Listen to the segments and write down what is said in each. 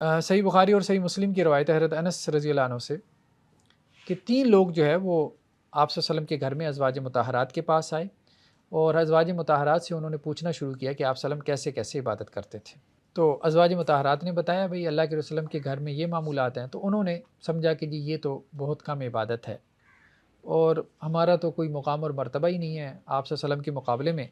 صحیح بخاری اور صحیح مسلم کی روایت ہے حضرت انس رضی اللہ عنہ سے کہ 3 لوگ جو ہے وہ آپ صلی اللہ علیہ وسلم کے گھر میں ازواج مطہرات کے پاس آئے اور ازواج مطہرات سے انہوں نے پوچھنا شروع کیا کہ آپ صلی اللہ علیہ وسلم کیسے کیسے عبادت کرتے تھے۔ تو ازواج مطہرات نے بتایا بھئی اللہ کے رسول کے گھر میں یہ معمولات ہیں، تو انہوں نے سمجھا کہ جی یہ تو بہت کم عبادت ہے اور ہمارا تو کوئی مقام اور مرتبہ ہی نہیں ہے آپ صلی اللہ علیہ وسلم کے مقابلے میں،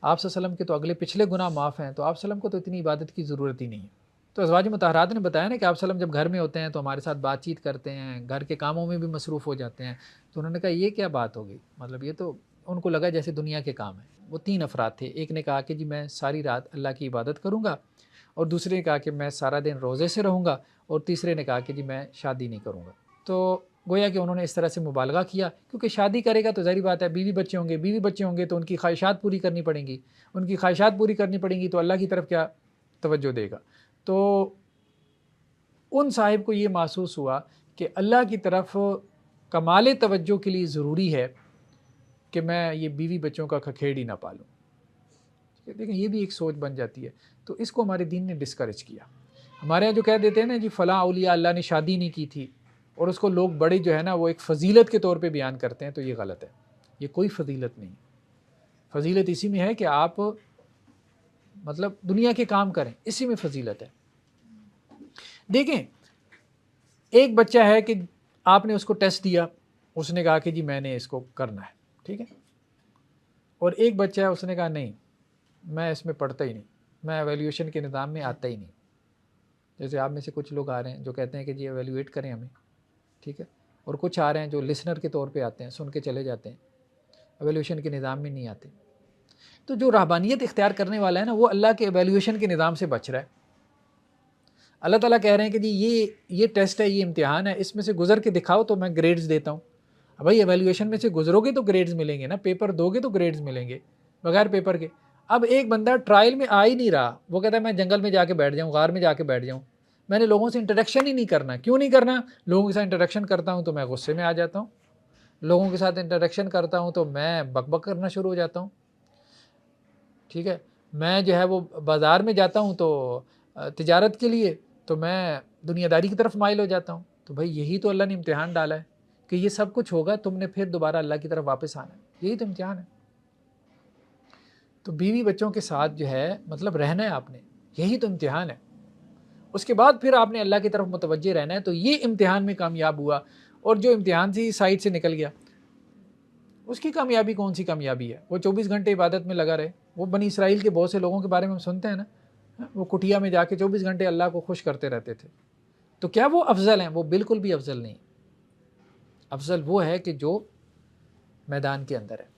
آپ صلی اللہ علیہ وسلم کے تو اگلے پچھلے گناہ معاف ہیں، تو آپ صلی اللہ علیہ وسلم کو تو اتنی عبادت کی ضرورت ہی نہیں ہے۔ تو ازواج مطہرات نے بتایا نا کہ آپ صلی اللہ علیہ وسلم جب گھر میں ہوتے ہیں تو ہمارے ساتھ بات چیت کرتے ہیں، گھر کے کاموں میں بھی مصروف ہو جاتے ہیں، تو انہوں نے کہا یہ کیا بات ہوگی، مطلب یہ تو ان کو لگا جیسے دنیا کے کام ہیں۔ وہ 3 افراد تھے، ایک نے کہا کہ جی میں ساری رات اللہ کی عبادت کروں گا، اور دوسرے نے کہا کہ میں سارا دن روزے سے رہوں گا، اور تیسرے نے کہا کہ جی میں شادی نہیں کروں گا۔ تو گویا کہ انہوں نے اس طرح سے مبالغہ کیا، کیونکہ شادی کرے گا تو ظاہری بات ہے بیوی بچے ہوں گے تو ان کی خواہشات پوری کرنی پڑیں گی، ان کی خواہشات پوری کرنی پڑیں گی تو اللہ کی طرف کیا توجہ دے گا۔ تو ان صاحب کو یہ محسوس ہوا کہ اللہ کی طرف کمال توجہ کے لیے ضروری ہے کہ میں یہ بیوی بچوں کا کھکھیڑ نہ پالوں۔ دیکھیں یہ بھی ایک سوچ بن جاتی ہے، تو اس کو ہمارے دین نے ڈسکریج کیا۔ ہمارے یہاں جو کہہ دیتے ہیں نا جی فلاں اولیاء اللہ نے شادی نہیں کی تھی، اور اس کو لوگ بڑے جو ہے نا وہ ایک فضیلت کے طور پہ بیان کرتے ہیں، تو یہ غلط ہے۔ یہ کوئی فضیلت نہیں، فضیلت اسی میں ہے کہ آپ مطلب دنیا کے کام کریں، اسی میں فضیلت ہے۔ دیکھیں ایک بچہ ہے کہ آپ نے اس کو ٹیسٹ دیا، اس نے کہا کہ جی میں نے اس کو کرنا ہے، ٹھیک ہے، اور ایک بچہ ہے اس نے کہا نہیں میں اس میں پڑھتا ہی نہیں، میں ایویلیویشن کے نظام میں آتا ہی نہیں۔ جیسے آپ میں سے کچھ لوگ آ رہے ہیں جو کہتے ہیں کہ جی ایویلیویٹ کریں ہمیں، ٹھیک ہے، اور کچھ آ رہے ہیں جو لسنر کے طور پہ آتے ہیں، سن کے چلے جاتے ہیں، ایویلیویشن کے نظام میں نہیں آتے۔ تو جو رہبانیت اختیار کرنے والا ہے نا وہ اللہ کے ایویلیویشن کے نظام سے بچ رہا ہے۔ اللہ تعالیٰ کہہ رہے ہیں کہ جی یہ ٹیسٹ ہے، یہ امتحان ہے، اس میں سے گزر کے دکھاؤ تو میں گریڈز دیتا ہوں۔ بھائی ایویلیویشن میں سے گزرو گے تو گریڈز ملیں گے نا، پیپر دو گے تو گریڈز ملیں گے، بغیر پیپر کے۔ اب ایک بندہ ٹرائل میں آ ہی نہیں رہا، وہ کہتا ہے میں جنگل میں جا کے بیٹھ جاؤں، غار میں جا کے بیٹھ جاؤں، میں نے لوگوں سے انٹریکشن ہی نہیں کرنا۔ کیوں نہیں کرنا؟ لوگوں کے ساتھ انٹریکشن کرتا ہوں تو میں غصے میں آ جاتا ہوں، لوگوں کے ساتھ انٹریکشن کرتا ہوں تو میں بک بک کرنا شروع ہو جاتا ہوں، ٹھیک ہے، میں جو ہے وہ بازار میں جاتا ہوں تو تجارت کے لیے تو میں دنیا داری کی طرف مائل ہو جاتا ہوں۔ تو بھائی یہی تو اللہ نے امتحان ڈالا ہے کہ یہ سب کچھ ہوگا، تم نے پھر دوبارہ اللہ کی طرف واپس آنا ہے، یہی تو امتحان ہے۔ تو بیوی بچوں کے ساتھ جو ہے مطلب رہنا ہے آپ نے، یہی تو امتحان ہے۔ اس کے بعد پھر آپ نے اللہ کی طرف متوجہ رہنا ہے، تو یہ امتحان میں کامیاب ہوا، اور جو امتحان سے سائڈ سے نکل گیا اس کی کامیابی کون سی کامیابی ہے؟ وہ 24 گھنٹے عبادت میں لگا رہے۔ وہ بنی اسرائیل کے بہت سے لوگوں کے بارے میں ہم سنتے ہیں نا، وہ کٹیا میں جا کے 24 گھنٹے اللہ کو خوش کرتے رہتے تھے۔ تو کیا وہ افضل ہیں؟ وہ بالکل بھی افضل نہیں۔ افضل وہ ہے کہ جو میدان کے اندر ہے۔